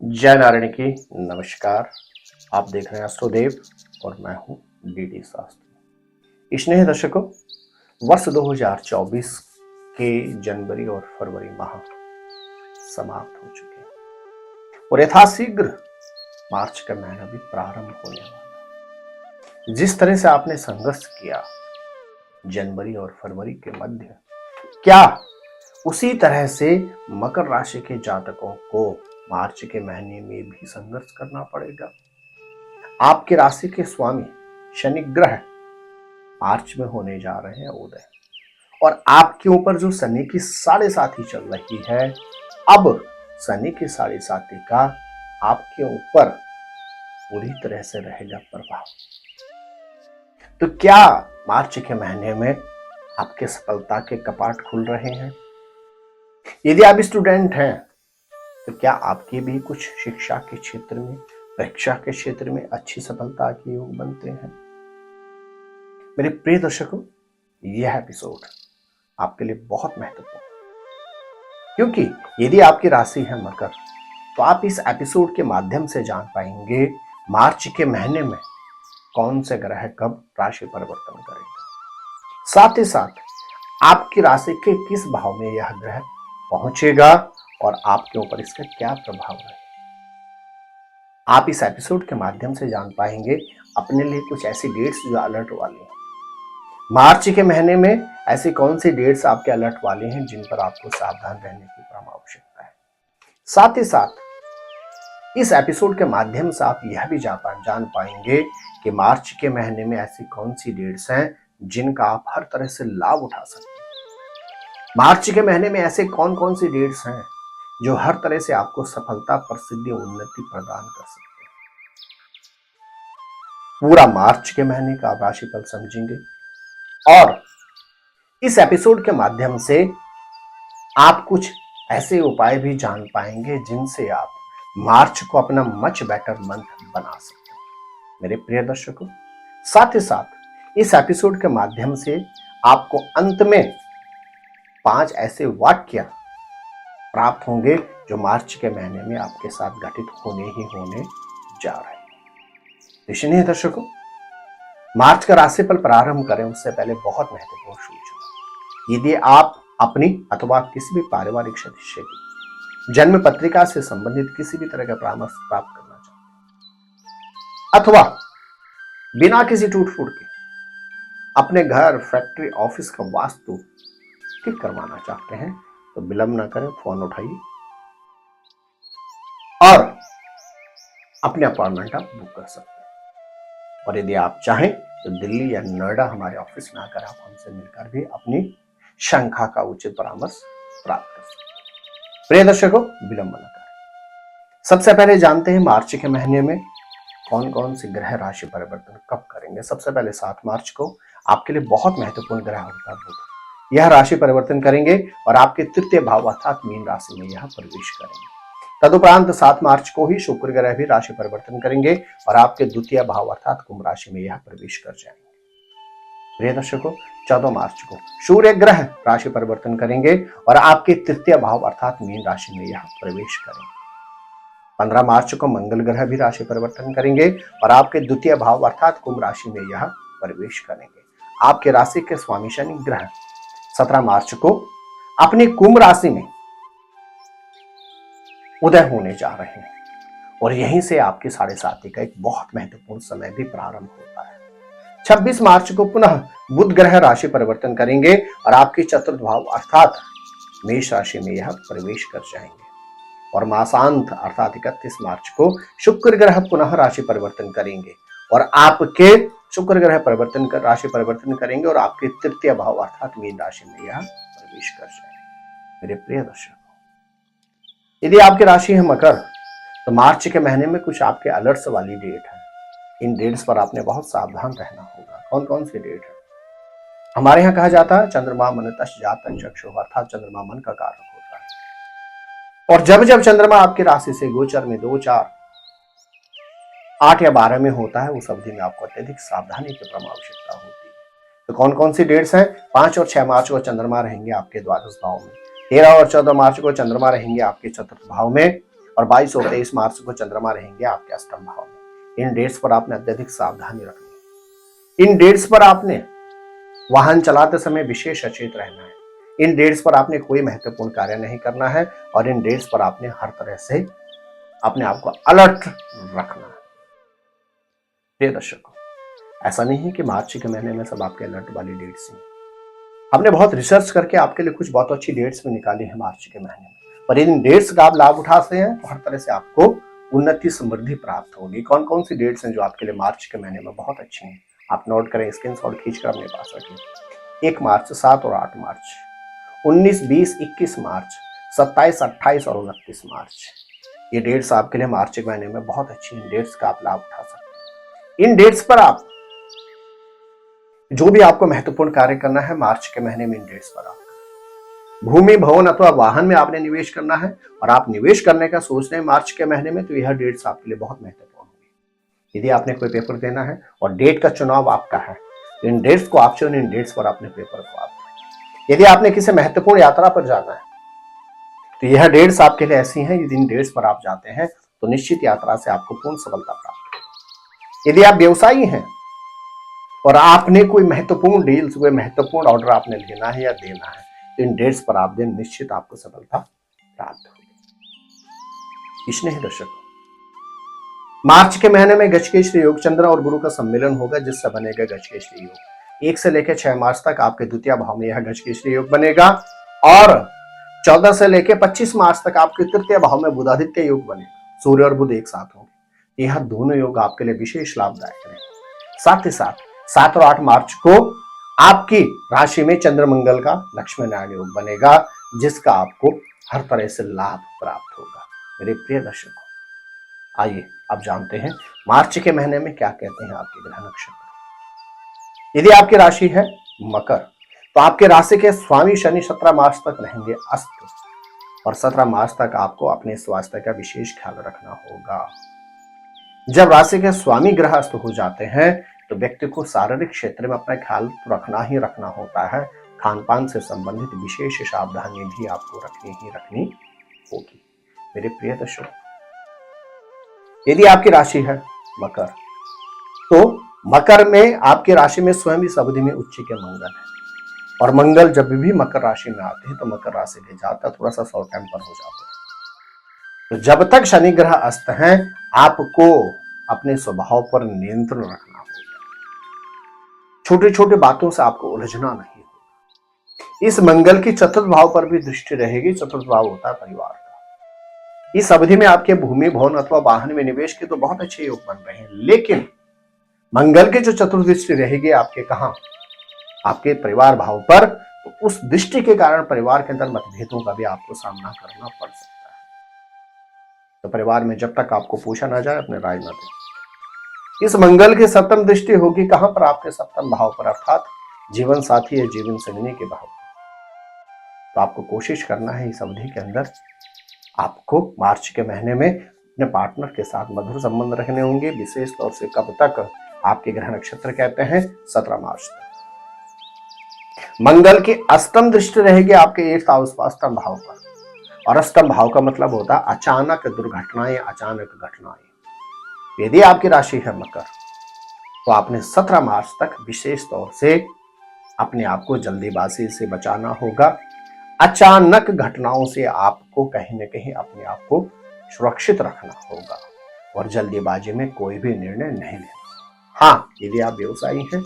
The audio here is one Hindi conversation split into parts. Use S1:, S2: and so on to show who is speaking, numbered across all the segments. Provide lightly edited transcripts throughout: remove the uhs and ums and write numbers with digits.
S1: जय नारायण की नमस्कार। आप देख रहे हैं एस्ट्रोदेव और मैं हूं डीडी शास्त्री। स्नेह दर्शकों, वर्ष 2024 के जनवरी और फरवरी माह समाप्त हो चुके हैं और यथाशीघ्र मार्च का महीना भी प्रारंभ होने वाला है। जिस तरह से आपने संघर्ष किया जनवरी और फरवरी के मध्य, क्या उसी तरह से मकर राशि के जातकों को मार्च के महीने में भी संघर्ष करना पड़ेगा? आपके राशि के स्वामी शनि ग्रह मार्च में होने जा रहे हैं उदय, और आपके ऊपर जो शनि की 7.5 चल रही है, अब शनि की 7.5 का आपके ऊपर पूरी तरह से रहेगा प्रभाव। तो क्या मार्च के महीने में आपके सफलता के कपाट खुल रहे हैं? यदि आप स्टूडेंट हैं तो क्या आपके भी कुछ शिक्षा के क्षेत्र में, परीक्षा के क्षेत्र में अच्छी सफलता के योग बनते हैं? मेरे प्रिय दर्शकों, यह एपिसोड आपके लिए बहुत महत्वपूर्ण है, क्योंकि यदि आपकी राशि है मकर, तो आप इस एपिसोड के माध्यम से जान पाएंगे मार्च के महीने में कौन से ग्रह कब राशि परिवर्तन करेगा। साथ ही साथ आपकी राशि के किस भाव में यह ग्रह पहुंचेगा और आपके ऊपर इसका क्या प्रभाव है। आप इस एपिसोड के माध्यम से जान पाएंगे अपने लिए कुछ ऐसी डेट्स जो अलर्ट वाली हैं। मार्च के महीने में ऐसी कौन सी डेट्स आपके अलर्ट वाली हैं जिन पर आपको सावधान रहने की परम आवश्यकता है। साथ ही साथ इस एपिसोड के माध्यम से आप यह भी जान पाएंगे कि मार्च के महीने में ऐसी कौन सी डेट्स हैं जिनका आप हर तरह से लाभ उठा सकते हैं। मार्च के महीने में ऐसे कौन कौन सी डेट्स हैं जो हर तरह से आपको सफलता, प्रसिद्धि, उन्नति प्रदान कर सकते हैं। पूरा मार्च के महीने का आप राशिफल समझेंगे और इस एपिसोड के माध्यम से आप कुछ ऐसे उपाय भी जान पाएंगे जिनसे आप मार्च को अपना मच बेटर मंथ बना सकते हैं। मेरे प्रिय दर्शकों, साथ ही साथ इस एपिसोड के माध्यम से आपको अंत में 5 ऐसे वाक्य प्राप्त होंगे जो मार्च के महीने में आपके साथ घटित होने जा रहे हैं। इसलिए दर्शकों, मार्च का राशिफल प्रारंभ करें उससे पहले बहुत महत्वपूर्ण सूचना। यदि आप अपनी अथवा किसी भी पारिवारिक सदस्य की जन्म पत्रिका से संबंधित किसी भी तरह का परामर्श प्राप्त करना चाहते हैं अथवा बिना किसी टूट फूट के अपने घर, फैक्ट्री, ऑफिस का वास्तु ठीक करवाना चाहते हैं, तो विलंब न करें, फोन उठाइए और अपने अपॉइंटमेंट आप बुक कर सकते हैं। और यदि आप चाहें तो दिल्ली या नोएडा हमारे ऑफिस में आकर आप हमसे मिलकर भी अपनी शंका का उचित परामर्श प्राप्त कर सकते हैं। प्रिय दर्शकों, विलंब न करें। सबसे पहले जानते हैं मार्च के महीने में कौन कौन से ग्रह राशि परिवर्तन कब करेंगे। सबसे पहले 7 मार्च को आपके लिए बहुत महत्वपूर्ण ग्रह होता है बुध। यह राशि परिवर्तन करेंगे और आपके तृतीय भाव अर्थात मीन राशि में यह प्रवेश करेंगे। तदुपरांत 7 मार्च को ही शुक्र ग्रह भी राशि परिवर्तन करेंगे और आपके द्वितीय भाव अर्थात कुंभ राशि में यह प्रवेश कर जाएंगे। प्रिय दर्शकों, 14 मार्च को सूर्य ग्रह राशि परिवर्तन करेंगे और आपके तृतीय भाव अर्थात मीन राशि में यह प्रवेश करेंगे। 15 मार्च को मंगल ग्रह भी राशि परिवर्तन करेंगे और आपके द्वितीय भाव अर्थात कुंभ राशि में यह प्रवेश करेंगे। आपके राशि के स्वामी शनि ग्रह 17 मार्च को अपनी कुंभ राशि में उदय होने जा रहे हैं और यहीं से आपकी 7.5 का एक बहुत महत्वपूर्ण समय भी प्रारंभ होता है। 26 मार्च को पुनः बुध ग्रह राशि परिवर्तन करेंगे और आपके चतुर्थ भाव अर्थात मेष राशि में यह प्रवेश कर जाएंगे। और मासांत अर्थात 31 मार्च को शुक्र ग्रह पुनः राशि परिवर्तन करेंगे और आपके शुक्र ग्रह राशि परिवर्तन करेंगे और आपके तृतीय भाव अर्थात मीन राशि में यह प्रवेश कर जाएंगे। मेरे प्रिय दर्शकों, यदि आपकी राशि है मकर, तो मार्च के महीने में कुछ आपके अलर्ट्स वाली डेट है। इन डेट्स पर आपने बहुत सावधान रहना होगा। कौन कौन सी डेट है? हमारे यहाँ कहा जाता है चंद्रमा मनतश जातः चक्षु, अर्थात चंद्रमा मन का कारक होता है। और जब जब चंद्रमा आपकी राशि से गोचर में 2, 4, 8 या 12 में होता है, उस अवधि में आपको अत्यधिक सावधानी की परम आवश्यकता होती है। तो कौन कौन सी डेट्स हैं? 5 और 6 मार्च को चंद्रमा रहेंगे आपके द्वादश भाव में। 13 और 14 मार्च को चंद्रमा रहेंगे आपके चतुर्थ भाव में और 22 और 23 मार्च को चंद्रमा रहेंगे आपके अष्टम भाव में। इन डेट्स पर आपने अत्यधिक सावधानी रखनी है। इन डेट्स पर आपने वाहन चलाते समय विशेष सचेत रहना है। इन डेट्स पर आपने कोई महत्वपूर्ण कार्य नहीं करना है और इन डेट्स पर आपने हर तरह से अपने आप को अलर्ट रखना है। प्रिय दर्शकों, ऐसा नहीं है कि मार्च के महीने में सब आपके अलर्ट वाली डेट्स हैं। हमने बहुत रिसर्च करके आपके लिए कुछ बहुत अच्छी डेट्स में निकाली है मार्च के महीने में, पर इन डेट्स का आप लाभ उठाते हैं तो हर तरह से आपको उन्नति समृद्धि प्राप्त होगी। कौन कौन सी डेट्स हैं जो आपके लिए मार्च के महीने में बहुत अच्छी हैं, आप नोट करें, स्क्रीनशॉट खींचकर अपने पास रखिए। 1 मार्च, 7 और 8 मार्च, 19, 20, 21 मार्च, 27, 28 और 29 मार्च। ये डेट्स आपके लिए मार्च के महीने में बहुत अच्छी हैं। डेट्स का आप लाभ उठा सकते हैं। इन डेट्स पर आप जो भी आपको महत्वपूर्ण कार्य करना है मार्च के महीने में इन डेट्स पर आप भूमि, भवन अथवा वाहन में आपने निवेश करना है और आप निवेश करने का सोच रहे हैं मार्च के महीने में, तो यह डेट्स आपके लिए बहुत महत्वपूर्ण होगी। यदि आपने कोई पेपर देना है और डेट का चुनाव आपका है तो इन डेट्स को आप चुनें, इन डेट्स पर अपने पेपर को आप दें। यदि आपने किसी महत्वपूर्ण यात्रा पर जाना है तो यह डेट्स आपके लिए ऐसी हैं, यदि इन डेट्स पर आप जाते हैं तो निश्चित यात्रा से आपको पूर्ण सफलता प्राप्त होगी। यदि आप व्यवसायी हैं और आपने कोई महत्वपूर्ण डील्स, कोई महत्वपूर्ण ऑर्डर आपने लेना है या देना है तो इन डेट्स पर आप दें, निश्चित आपको सफलता प्राप्त होगी। स्नेही दर्शकों, मार्च के महीने में गजकेसरी योग, चंद्र और गुरु का सम्मेलन होगा जिससे बनेगा गजकेसरी योग। 1 से लेकर 6 मार्च तक आपके द्वितीय भाव में यह गजकेसरी योग बनेगा और 14 से लेकर 25 मार्च तक आपके तृतीय भाव में बुधादित्य योग बनेगा। सूर्य और बुध एक साथ होंगे। यह दोनों योग आपके लिए विशेष लाभदायक रहेंगे। साथ ही साथ 7 और 8 मार्च को आपकी राशि में चंद्र मंगल का लक्ष्मी नारायण योग बनेगा जिसका आपको हर तरह से लाभ प्राप्त होगा। मेरे प्रिय दर्शकों, आइए अब जानते हैं मार्च के महीने में क्या कहते हैं आपके ग्रह नक्षत्र। यदि आपकी राशि है मकर तो आपके राशि के स्वामी शनि 17 मार्च तक रहेंगे अस्त और 17 मार्च तक आपको अपने स्वास्थ्य का विशेष ख्याल रखना होगा। जब राशि के स्वामी ग्रह अस्त हो जाते हैं तो व्यक्ति को शारीरिक क्षेत्र में अपना ख्याल तो रखना ही रखना होता है। खान पान से संबंधित विशेष सावधानी भी आपको रखनी होगी। मेरे प्रिय दर्शकों, यदि आपकी राशि है मकर तो मकर में आपकी राशि में स्वयं इस अवधि में उच्च के मंगल है और मंगल जब भी मकर राशि में आते हैं तो मकर राशि के जातक थोड़ा सा शॉर्ट टेम्पर हो जाते हैं। तो जब तक शनि ग्रह अस्त हैं आपको अपने स्वभाव पर नियंत्रण रखना होगा। छोटी छोटी बातों से आपको उलझना नहीं होगा। इस मंगल की चतुर्थ भाव पर भी दृष्टि रहेगी। चतुर्थ भाव होता है परिवार का। इस अवधि में आपके भूमि, भवन अथवा वाहन में निवेश के तो बहुत अच्छे योग बन रहे हैं, लेकिन मंगल की जो चतुर्थ दृष्टि रहेगी आपके कहां, आपके परिवार भाव पर, तो उस दृष्टि के कारण परिवार के अंदर मतभेदों का भी आपको सामना करना पड़ सकता है। तो परिवार में जब तक आपको पूछा ना जाए अपने राय न दें। इस मंगल की सप्तम दृष्टि होगी कहां पर, आपके सप्तम भाव पर, अर्थात जीवन साथी या जीवन संगिनी के भाव पर। तो आपको कोशिश करना है इस अवधि के अंदर आपको मार्च के महीने में अपने पार्टनर के साथ मधुर संबंध रखने होंगे। विशेष तौर से कब तक, आपके ग्रह नक्षत्र कहते हैं 17 मार्च तक। मंगल की अष्टम दृष्टि रहेगी आपके 8th हाउस पर, अष्टम भाव पर, और अष्टम भाव का मतलब होता है अचानक दुर्घटनाएं, अचानक घटनाएं। यदि आपकी राशि है मकर तो आपने 17 मार्च तक विशेष तौर से अपने आप को जल्दीबाजी से बचाना होगा। अचानक घटनाओं से आपको कहीं न कहीं अपने आप को सुरक्षित रखना होगा और जल्दीबाजी में कोई भी निर्णय नहीं लेना। हाँ, यदि आप व्यवसायी हैं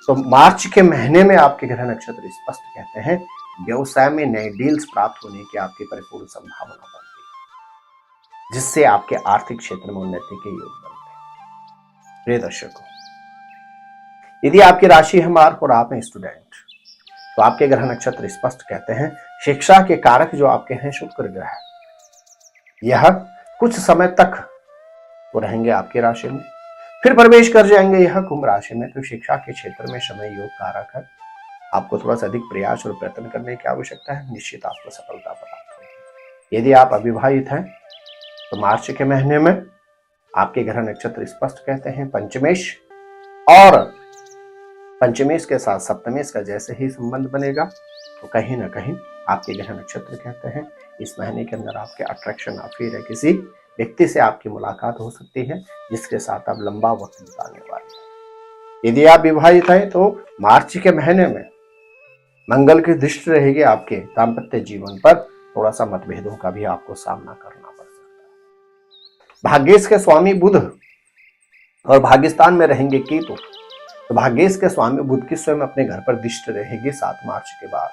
S1: तो मार्च के महीने में आपके ग्रह नक्षत्र स्पष्ट कहते हैं व्यवसाय में नए डील्स प्राप्त होने की आपकी परिपूर्ण संभावना बनती है, जिससे आपके आर्थिक क्षेत्र में उन्नति के योग बनते हैं। प्रिय दर्शकों, यदि आपकी राशि है मार्क और आप हैं स्टूडेंट तो आपके ग्रह नक्षत्र स्पष्ट कहते हैं शिक्षा के कारक जो आपके हैं शुक्र ग्रह, यह कुछ समय तक तो रहेंगे आपकी राशि में, फिर प्रवेश कर जाएंगे यह कुंभ राशि में। तो शिक्षा के क्षेत्र में समय योग कारक है। आपको थोड़ा सा अधिक प्रयास और प्रयत्न करने की आवश्यकता है, निश्चित आपको सफलता प्राप्त होगी। यदि आप अविवाहित हैं तो मार्च के महीने में आपके ग्रह नक्षत्र स्पष्ट कहते हैं पंचमेश, और पंचमेश के साथ सप्तमेश का जैसे ही संबंध बनेगा तो कहीं ना कहीं आपके ग्रह नक्षत्र कहते हैं इस महीने के अंदर आपके अट्रैक्शन अफेयर है, किसी व्यक्ति से आपकी मुलाकात हो सकती है जिसके साथ आप लंबा वक्त बिताने वाले हैं। यदि आप विवाहित हैं तो मार्च के महीने में मंगल की दृष्टि रहेगी आपके दाम्पत्य जीवन पर, थोड़ा सा मतभेदों का भी आपको सामना करना पड़ सकता है। भाग्येश के स्वामी बुध और भाग्यस्थान में रहेंगे केतु, तो भाग्येश के स्वामी बुध की स्वयं अपने घर पर दृष्टि रहेगी 7 मार्च के बाद।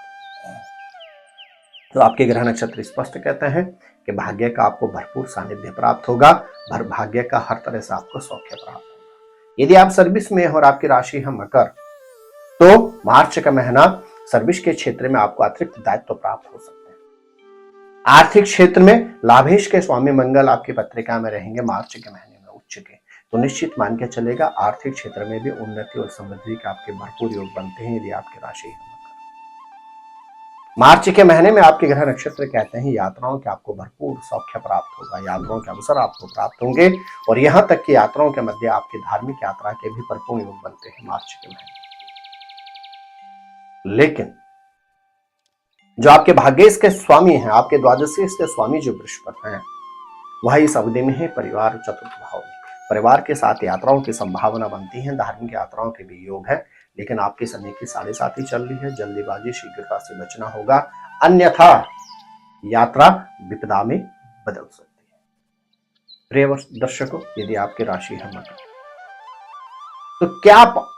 S1: तो आपके ग्रह नक्षत्र स्पष्ट कहते हैं कि भाग्य का आपको भरपूर सानिध्य प्राप्त होगा, भाग्य का हर तरह से आपको सौख्य प्राप्त होगा। यदि आप सर्विस में हो और आपकी राशि है मकर, तो मार्च का महीना सर्विस के क्षेत्र में आपको अतिरिक्त दायित्व प्राप्त हो सकते हैं। आर्थिक क्षेत्र में लाभेश के स्वामी मंगल आपकी पत्रिका में रहेंगे मार्च के महीने में उच्च के, तो निश्चित मान के चलेगा आर्थिक क्षेत्र में भी उन्नति और समृद्धि के आपके भरपूर योग बनते हैं यदि आपकी राशि है। मार्च के महीने में आपके ग्रह नक्षत्र कहते हैं यात्राओं के आपको भरपूर सौख्य प्राप्त होगा, यात्राओं के अवसर आपको प्राप्त होंगे, और यहां तक कि यात्राओं के मध्य आपकी धार्मिक यात्रा के भी भरपूर योग बनते हैं मार्च के महीने। लेकिन जो आपके भाग्येश के स्वामी हैं, आपके द्वादशी के स्वामी जो बृहस्पति हैं, वह इस अवधि में है परिवार चतुर्थ भाव में, परिवार के साथ यात्राओं की संभावना बनती है, धार्मिक यात्राओं के भी योग है। लेकिन आपके समय की 7.5 ही चल रही है, जल्दीबाजी शीघ्रता से बचना होगा, अन्यथा यात्रा विपदा में बदल सकती है। प्रिय दर्शकों, यदि आपकी राशि है मकर, तो क्या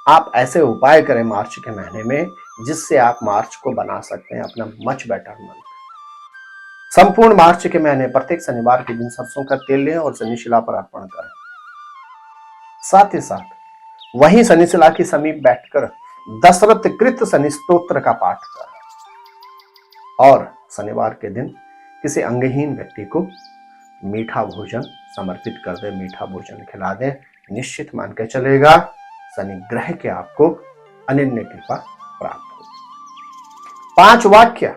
S1: आप ऐसे उपाय करें मार्च के महीने में जिससे आप मार्च को बना सकते हैं अपना मच बेटर मंथ। संपूर्ण मार्च के महीने प्रत्येक शनिवार के दिन सरसों का तेल लें और शनिशिला पर अर्पण करें। साथ ही साथ वहीं शनिशिला के समीप बैठकर दशरथ कृत शनि स्तोत्र का पाठ करें और शनिवार के दिन किसी अंगहीन व्यक्ति को मीठा भोजन समर्पित कर दे, मीठा भोजन खिला दें। निश्चित मान के चलेगा शनि ग्रह के आपको अनन्य कृपा प्राप्त होगी। 5 वाक्य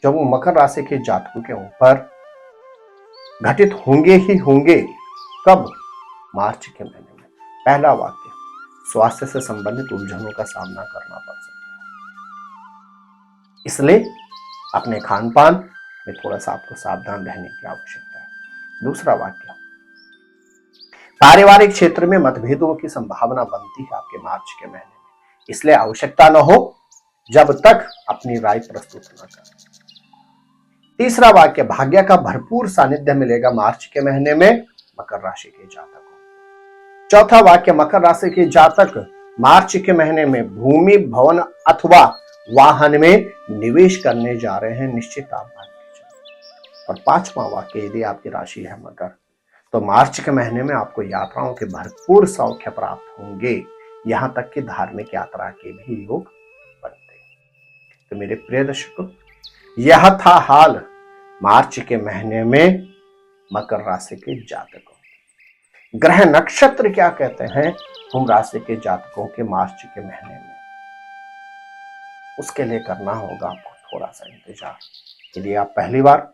S1: जो मकर राशि के जातकों के ऊपर घटित होंगे ही होंगे। कब? मार्च के महीने में। पहला वाक्य, स्वास्थ्य से संबंधित उलझनों का सामना करना पड़ सकता है, इसलिए अपने खान पान में थोड़ा सा आपको सावधान रहने की आवश्यकता है। दूसरा वाक्य, पारिवारिक क्षेत्र में मतभेदों की संभावना बनती है आपके मार्च के महीने में, इसलिए आवश्यकता न हो जब तक अपनी राय प्रस्तुत न करें। तीसरा वाक्य, भाग्य का भरपूर सानिध्य मिलेगा मार्च के महीने में मकर राशि के जातकों। चौथा वाक्य, मकर राशि के जातक मार्च के महीने में भूमि, भवन अथवा वाहन में निवेश करने जा रहे हैं, निश्चित आप मान के चलें। और 5वां वाक्य, यदि आपकी राशि है मकर, तो मार्च के महीने में आपको यात्राओं के भरपूर सौख्य प्राप्त होंगे, यहां तक कि धार्मिक यात्रा के भी योग बनते हैं। तो मेरे प्रिय दर्शकों, यह था हाल मार्च के महीने में मकर राशि के जातकों। ग्रह नक्षत्र क्या कहते हैं कुंभ राशि के जातकों के मार्च के महीने में, उसके लिए करना होगा आपको थोड़ा सा इंतजार। यदि आप पहली बार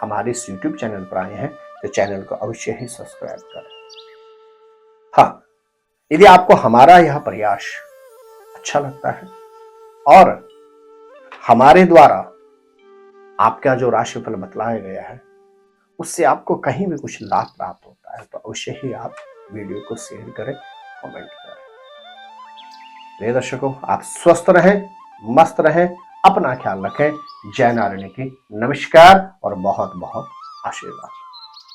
S1: हमारे इस YouTube चैनल पर आए हैं तो चैनल को अवश्य ही सब्सक्राइब करें। हाँ, यदि आपको हमारा यह प्रयास अच्छा लगता है और हमारे द्वारा आपका जो राशिफल बतलाया गया है उससे आपको कहीं भी कुछ लाभ प्राप्त होता है तो अवश्य ही आप वीडियो को शेयर करें, कमेंट करें। प्रिय दर्शकों, आप स्वस्थ रहें, मस्त रहें, अपना ख्याल रखें। जय नारायण की नमस्कार और बहुत बहुत आशीर्वाद।